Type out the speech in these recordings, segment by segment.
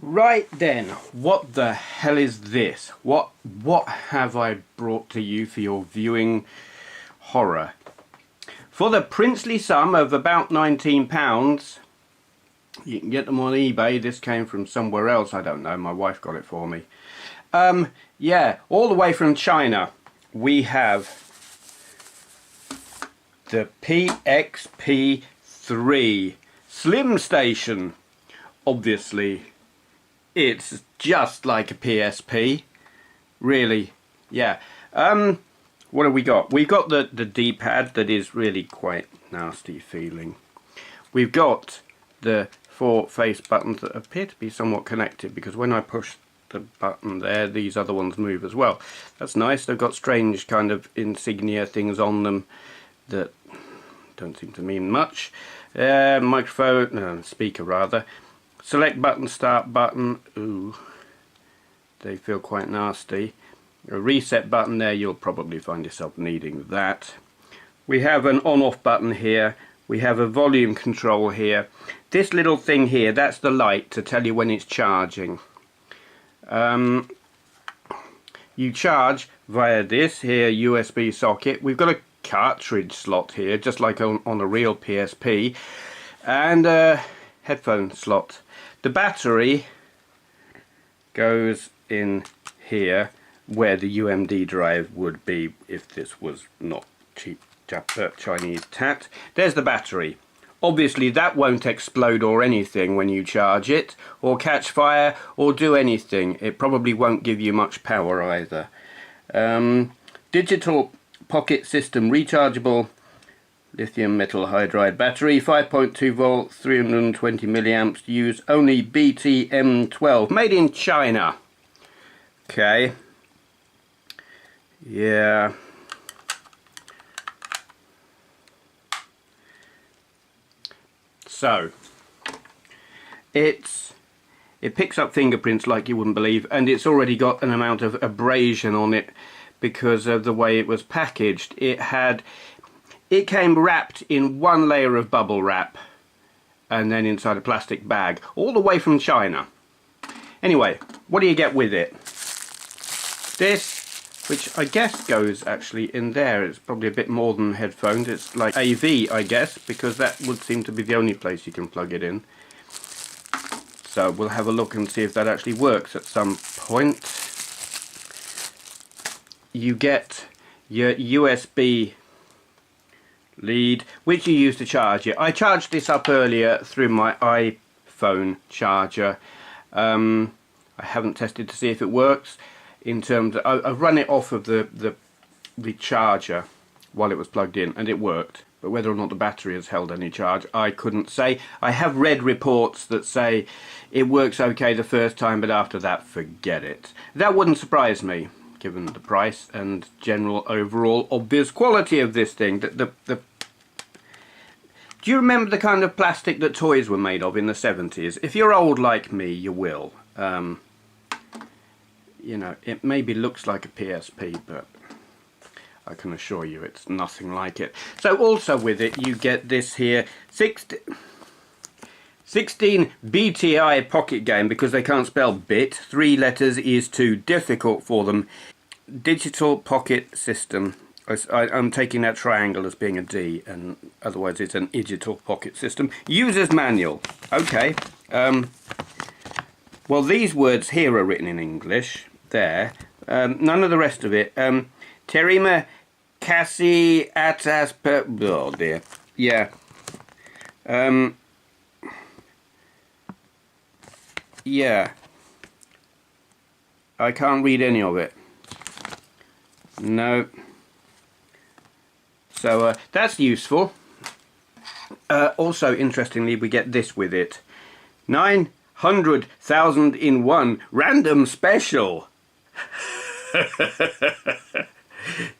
Right then, what the hell is this? What have I brought to you for your viewing horror? For the princely sum of about £19, you can get them on eBay. This came from somewhere else, I don't know, my wife got it for me. Yeah, all the way from China, we have the PXP 3 Slim Station. Obviously, it's just like a PSP, really. Yeah. What have we got? We've got the D-pad that is really quite nasty feeling. We've got the 4 face buttons that appear to be somewhat connected, because when I push the button there, these other ones move as well. That's nice. They've got strange kind of insignia things on them that don't seem to mean much. Microphone, no, speaker rather. Select button, start button. Ooh, they feel quite nasty. A reset button there, you'll probably find yourself needing that. We have an on-off button here. We have a volume control here. This little thing here, that's the light to tell you when it's charging. You charge via this here USB socket. We've got a cartridge slot here, just like on a real PSP, and a headphone slot. The battery goes in here where the UMD drive would be if this was not cheap Chinese tat. There's the battery. Obviously that won't explode or anything when you charge it, or catch fire, or do anything. It probably won't give you much power either. Digital pocket system, rechargeable lithium metal hydride battery, 5.2 volt, 320 milliamps, use only BTM12, made in China. Okay. Yeah. So, it picks up fingerprints like you wouldn't believe, and it's already got an amount of abrasion on it because of the way it was packaged. It came wrapped in one layer of bubble wrap and then inside a plastic bag, all the way from China. Anyway, what do you get with it? This, which I guess goes actually in there. It's probably a bit more than headphones. It's like AV, I guess, because that would seem to be the only place you can plug it in. So we'll have a look and see if that actually works at some point. You get your USB lead, which you use to charge it. I charged this up earlier through my iPhone charger. I haven't tested to see if it works. In terms of, I've run it off of the charger while it was plugged in, and it worked. But whether or not the battery has held any charge, I couldn't say. I have read reports that say it works okay the first time, but after that, forget it. That wouldn't surprise me, given the price and general overall obvious quality of this thing. Do you remember the kind of plastic that toys were made of in the 70s? If you're old like me, you will. You know, it maybe looks like a PSP, but I can assure you it's nothing like it. So also with it, you get this here 16 BTI pocket game, because they can't spell bit. 3 letters is too difficult for them. Digital pocket system. I'm taking that triangle as being a D, and otherwise it's an digital pocket system. User's manual. Okay. Well, these words here are written in English. There. None of the rest of it. Terima kasih atas per... Oh dear. Yeah. Yeah. I can't read any of it. No. So that's useful. Also, interestingly, we get this with it. 900,000 in one random special.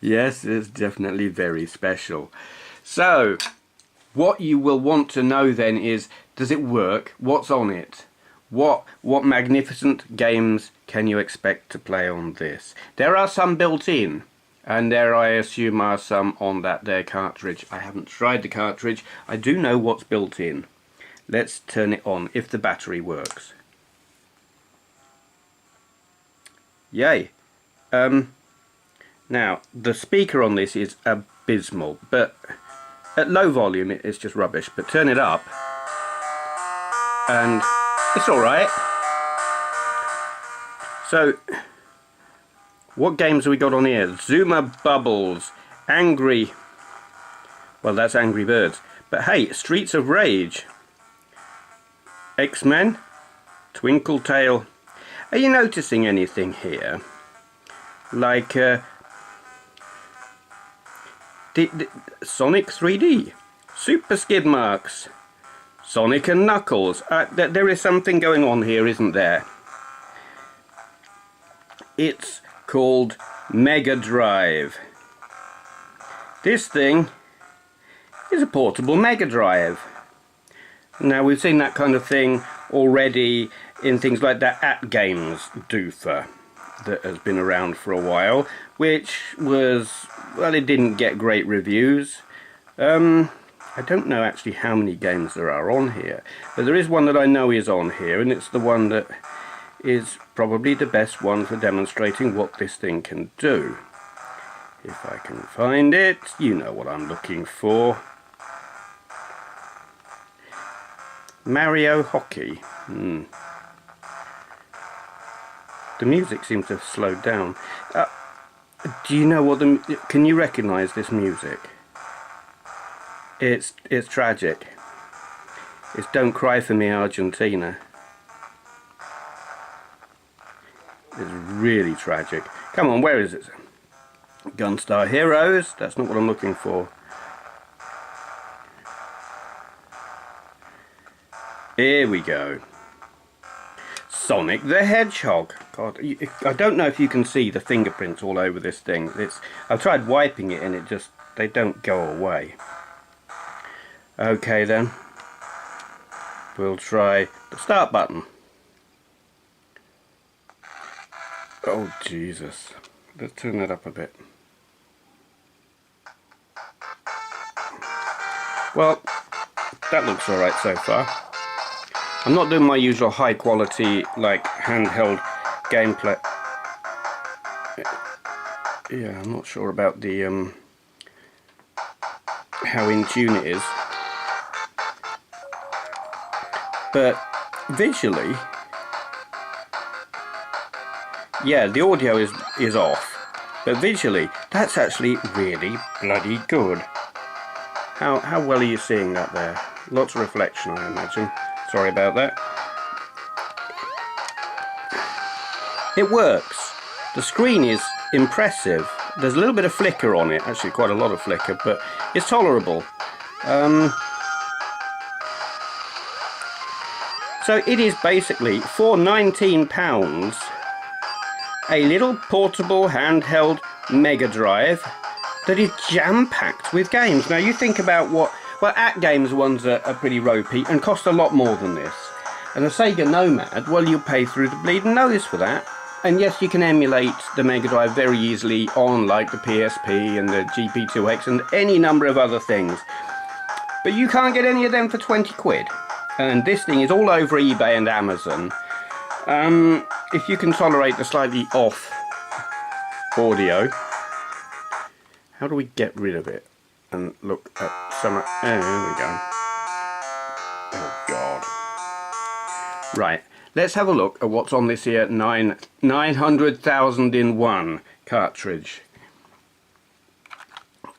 Yes, it's definitely very special. So, what you will want to know then is, does it work? What's on it? What magnificent games can you expect to play on this? There are some built in, and there I assume are some on that there cartridge. I haven't tried the cartridge. I do know what's built in. Let's turn it on if the battery works. Yay. Now, the speaker on this is abysmal, but at low volume it's just rubbish. But turn it up and it's alright. So, what games have we got on here? Zuma Bubbles, Angry... Well, that's Angry Birds. But hey, Streets of Rage, X-Men, Twinkle Tail. Are you noticing anything here? Like Sonic 3D, Super Skid Marks, Sonic and Knuckles. There is something going on here, isn't there? It's called Megadrive. This thing is a portable Megadrive. Now, we've seen that kind of thing already in things like that At Games doofer that has been around for a while, which was, well, it didn't get great reviews. I don't know actually how many games there are on here, but there is one that I know is on here, and it's the one that is probably the best one for demonstrating what this thing can do. If I can find it, you know what I'm looking for. Mario Hockey. The music seems to have slowed down. Do you know what can you recognise this music? It's tragic. It's Don't Cry For Me, Argentina. It's really tragic. Come on, where is it? Gunstar Heroes? That's not what I'm looking for. Here we go. Sonic the Hedgehog. God, I don't know if you can see the fingerprints all over this thing. I've tried wiping it and they don't go away. Okay then. We'll try the start button. Oh Jesus. Let's turn that up a bit. Well, that looks alright so far. I'm not doing my usual high quality, like, handheld gameplay. Yeah, I'm not sure about the, how in tune it is. But, visually, yeah, the audio is off. But visually, that's actually really bloody good. How well are you seeing that there? Lots of reflection, I imagine. Sorry about that. It works. The screen is impressive. There's a little bit of flicker on it, actually quite a lot of flicker, but it's tolerable. So it is basically, for £19, a little portable handheld Megadrive that is jam-packed with games. Now you think about what... Well, At Games ones are pretty ropey and cost a lot more than this. And a Sega Nomad, well, you'll pay through the bleeding nose for that. And yes, you can emulate the Mega Drive very easily on, like, the PSP and the GP2X and any number of other things. But you can't get any of them for 20 quid. And this thing is all over eBay and Amazon. If you can tolerate the slightly off audio, how do we get rid of it? And look at some... there we go. Oh God. Right, let's have a look at what's on this here 900,000 in one cartridge.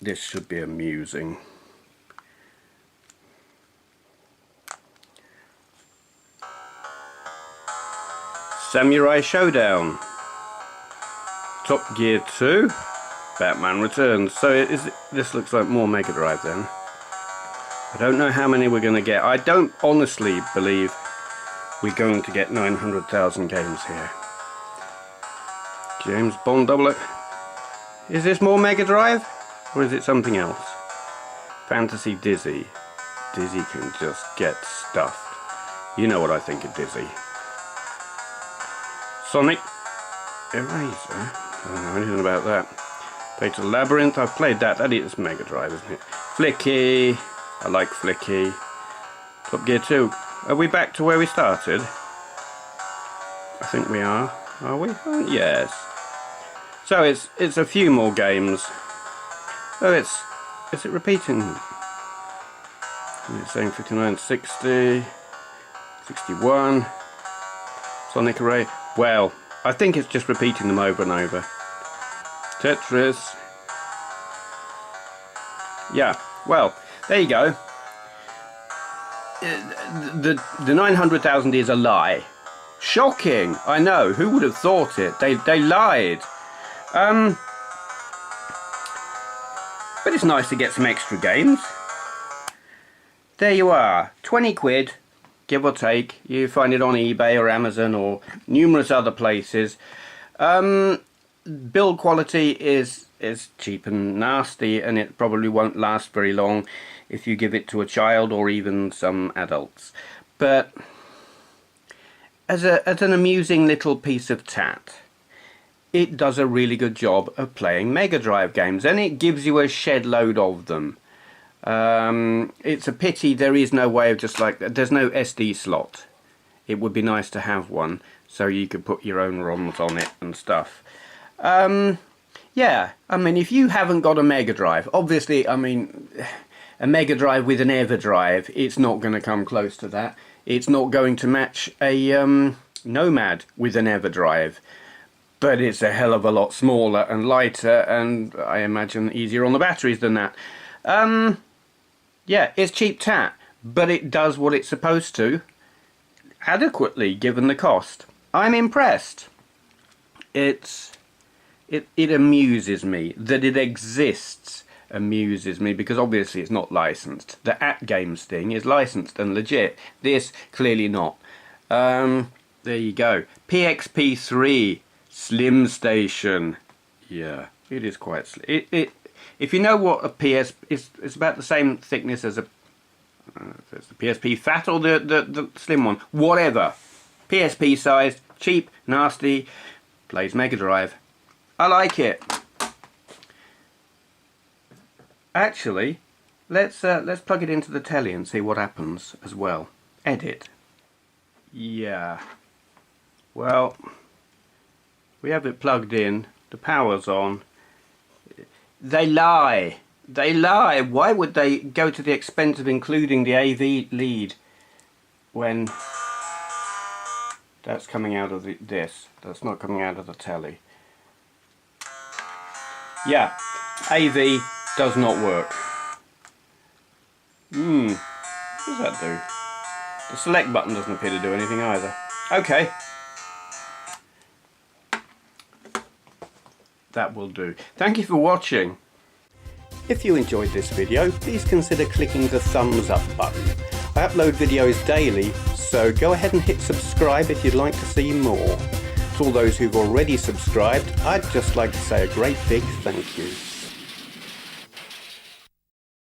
This should be amusing. Samurai Showdown, Top Gear 2, Batman Returns. So this looks like more Mega Drive then. I don't know how many we're going to get. I don't honestly believe we're going to get 900,000 games here. James Bond 00. Is this more Mega Drive? Or is it something else? Fantasy Dizzy. Dizzy can just get stuffed. You know what I think of Dizzy. Sonic Eraser. I don't know anything about that. Fatal Labyrinth, I've played that. That is Mega Drive, isn't it? Flicky. I like Flicky. Top Gear 2. Are we back to where we started? I think we are. Are we? Oh, yes. So it's a few more games. Oh, is it repeating? It's saying 59, 60, 61. Sonic Array. Well, I think it's just repeating them over and over. Tetris. Yeah, well, there you go. The 900,000 is a lie. Shocking, I know. Who would have thought it? They lied. But it's nice to get some extra games. There you are, 20 quid, give or take. You find it on eBay or Amazon or numerous other places. Build quality is cheap and nasty, and it probably won't last very long if you give it to a child or even some adults. But as an amusing little piece of tat, it does a really good job of playing Mega Drive games, and it gives you a shed load of them. It's a pity there is no way of there's no SD slot. It would be nice to have one so you could put your own ROMs on it and stuff. Yeah, I mean, if you haven't got a Mega Drive, obviously, I mean, a Mega Drive with an EverDrive, it's not going to come close to that. It's not going to match a Nomad with an EverDrive. But it's a hell of a lot smaller and lighter, and I imagine easier on the batteries than that. Yeah, it's cheap tat, but it does what it's supposed to adequately given the cost. I'm impressed. It amuses me. That it exists amuses me, because obviously it's not licensed. The @games thing is licensed and legit. This, clearly not. There you go. PXP 3 Slim Station. Yeah, it is quite slim. If you know what a PS is, it's about the same thickness as a it's the PSP Fat or the slim one. Whatever. PSP sized, cheap, nasty, plays Mega Drive. I like it. Actually, let's plug it into the telly and see what happens as well. Edit. Yeah. Well, we have it plugged in. The power's on. They lie. They lie. Why would they go to the expense of including the AV lead when that's coming out of this? That's not coming out of the telly. Yeah, AV does not work. What does that do? The select button doesn't appear to do anything either. Okay. That will do. Thank you for watching. If you enjoyed this video, please consider clicking the thumbs up button. I upload videos daily, so go ahead and hit subscribe if you'd like to see more. To all those who've already subscribed, I'd just like to say a great big thank you.